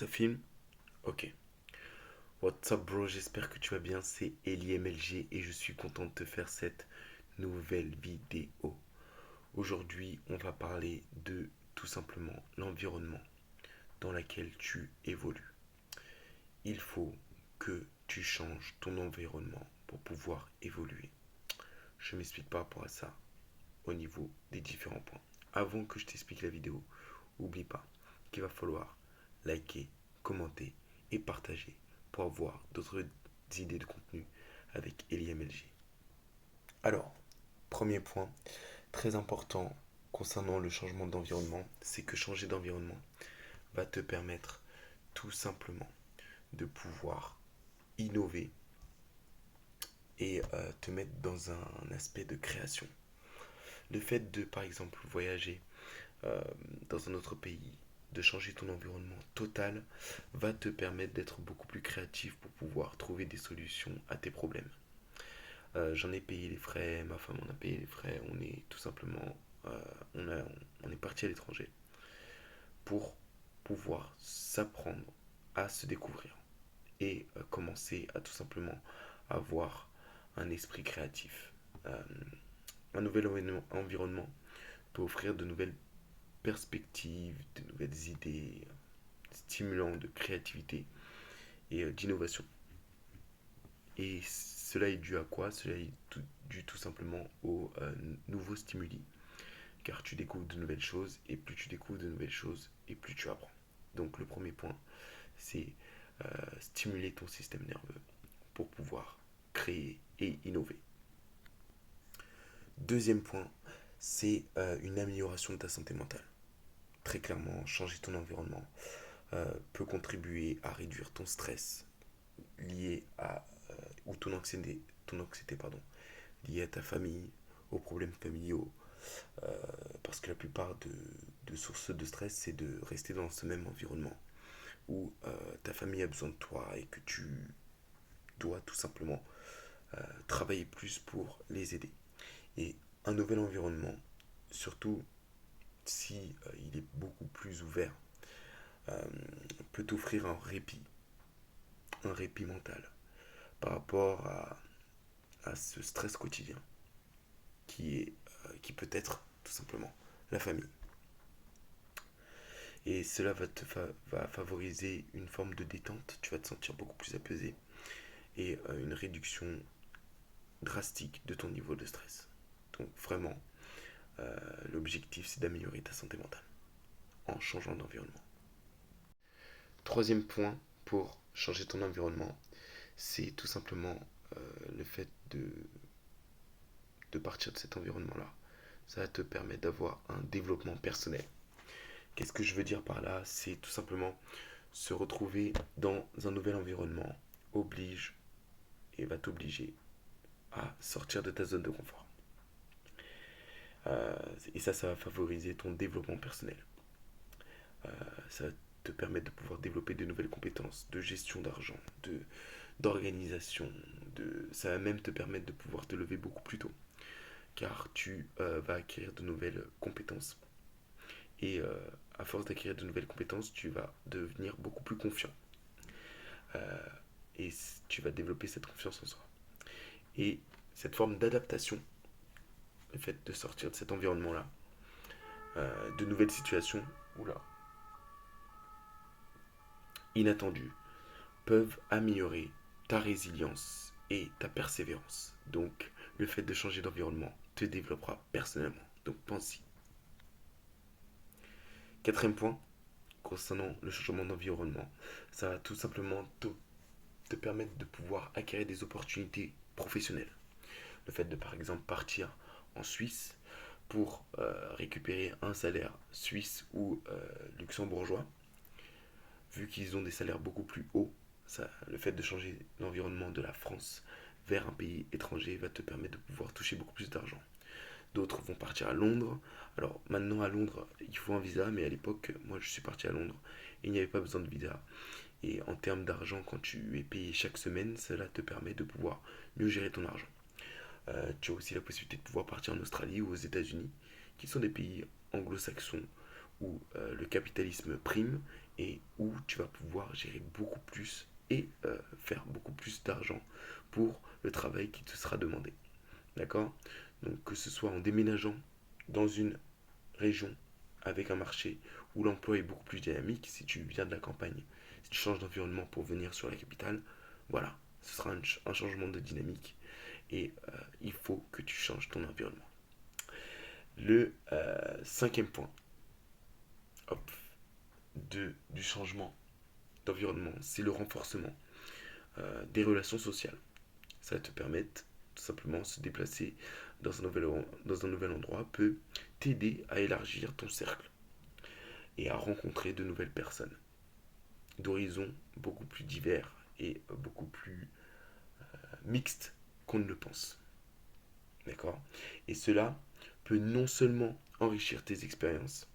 Ça filme? Ok. What's up bro, j'espère que tu vas bien, c'est Eli MLG et je suis content de te faire cette nouvelle vidéo. Aujourd'hui, on va parler de tout simplement l'environnement dans lequel tu évolues. Il faut que tu changes ton environnement pour pouvoir évoluer. Je m'explique par rapport à ça au niveau des différents points. Avant que je t'explique la vidéo, oublie pas qu'il va falloir liker, commenter et partager pour avoir d'autres idées de contenu avec EliMLG. Alors, premier point très important concernant le changement d'environnement, c'est que changer d'environnement va te permettre tout simplement de pouvoir innover et te mettre dans un aspect de création. Le fait de, par exemple, voyager euh, dans un autre pays, de changer ton environnement total, va te permettre d'être beaucoup plus créatif pour pouvoir trouver des solutions à tes problèmes. J'en ai payé les frais, ma femme en a payé les frais, on est tout simplement, on est parti à l'étranger pour pouvoir s'apprendre à se découvrir et commencer à tout simplement avoir un esprit créatif. Euh, un nouvel environnement peut offrir de nouvelles perspectives, de nouvelles idées stimulantes de créativité et d'innovation. Et cela est dû à quoi? Cela est dû tout simplement aux nouveaux stimuli. Car tu découvres de nouvelles choses, et plus tu découvres de nouvelles choses, et plus tu apprends. Donc le premier point, c'est stimuler ton système nerveux pour pouvoir créer et innover. Deuxième point, c'est une amélioration de ta santé mentale. Très clairement, changer ton environnement peut contribuer à réduire ton stress lié à ou ton anxiété liée à ta famille, aux problèmes familiaux, parce que la plupart de sources de stress, c'est de rester dans ce même environnement où ta famille a besoin de toi et que tu dois tout simplement travailler plus pour les aider. Et un nouvel environnement, surtout si il est beaucoup plus ouvert, euh, peut t'offrir un répit mental par rapport à ce stress quotidien qui peut être tout simplement la famille. Et cela va favoriser une forme de détente, tu vas te sentir beaucoup plus apaisé et une réduction drastique de ton niveau de stress. Donc vraiment, l'objectif c'est d'améliorer ta santé mentale en changeant d'environnement. Troisième point pour changer ton environnement, c'est tout simplement le fait de partir de cet environnement-là. Ça va te permettre d'avoir un développement personnel. Qu'est-ce que je veux dire par là? C'est tout simplement se retrouver dans un nouvel environnement oblige et va t'obliger à sortir de ta zone de confort. Et ça va favoriser ton développement personnel. Ça va te permettre de pouvoir développer de nouvelles compétences de gestion d'argent, d'organisation. Ça va même te permettre de pouvoir te lever beaucoup plus tôt, car tu vas acquérir de nouvelles compétences. Et à force d'acquérir de nouvelles compétences, tu vas devenir beaucoup plus confiant. Euh, et tu vas développer cette confiance en soi. Et cette forme d'adaptation, le fait de sortir de cet environnement-là, de nouvelles situations, oula, inattendues, peuvent améliorer ta résilience et ta persévérance. Donc, le fait de changer d'environnement te développera personnellement. Donc, pense-y. Quatrième point, concernant le changement d'environnement, ça va tout simplement te permettre de pouvoir acquérir des opportunités professionnelles. Le fait de, par exemple, partir en Suisse pour récupérer un salaire suisse ou luxembourgeois, vu qu'ils ont des salaires beaucoup plus hauts, le fait de changer l'environnement de la France vers un pays étranger va te permettre de pouvoir toucher beaucoup plus d'argent. D'autres vont partir à Londres. Alors maintenant à Londres, il faut un visa, mais à l'époque, moi je suis parti à Londres et il n'y avait pas besoin de visa. Et en termes d'argent, quand tu es payé chaque semaine, cela te permet de pouvoir mieux gérer ton argent. Tu as aussi la possibilité de pouvoir partir en Australie ou aux États-Unis, qui sont des pays anglo-saxons où le capitalisme prime et où tu vas pouvoir gérer beaucoup plus et faire beaucoup plus d'argent pour le travail qui te sera demandé. D'accord? Donc que ce soit en déménageant dans une région avec un marché où l'emploi est beaucoup plus dynamique, si tu viens de la campagne, si tu changes d'environnement pour venir sur la capitale, voilà, ce sera un changement de dynamique et il faut que tu changes ton environnement. Le cinquième point, hop, du changement d'environnement, c'est le renforcement des relations sociales. Ça va te permettre tout simplement se déplacer dans un nouvel endroit peut t'aider à élargir ton cercle et à rencontrer de nouvelles personnes d'horizons beaucoup plus divers et beaucoup plus mixtes qu'on ne le pense. D'accord? Et cela peut non seulement enrichir tes expériences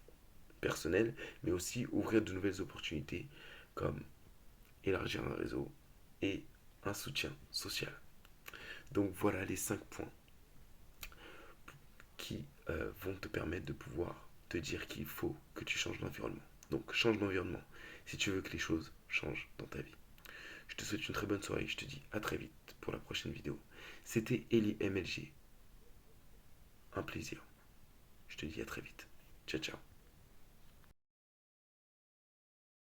personnelles, mais aussi ouvrir de nouvelles opportunités comme élargir un réseau et un soutien social. Donc voilà les 5 points qui vont te permettre de pouvoir te dire qu'il faut que tu changes d'environnement. Donc change d'environnement si tu veux que les choses changent dans ta vie. Je te souhaite une très bonne soirée et je te dis à très vite pour la prochaine vidéo. C'était Eli MLG. Un plaisir. Je te dis à très vite. Ciao ciao.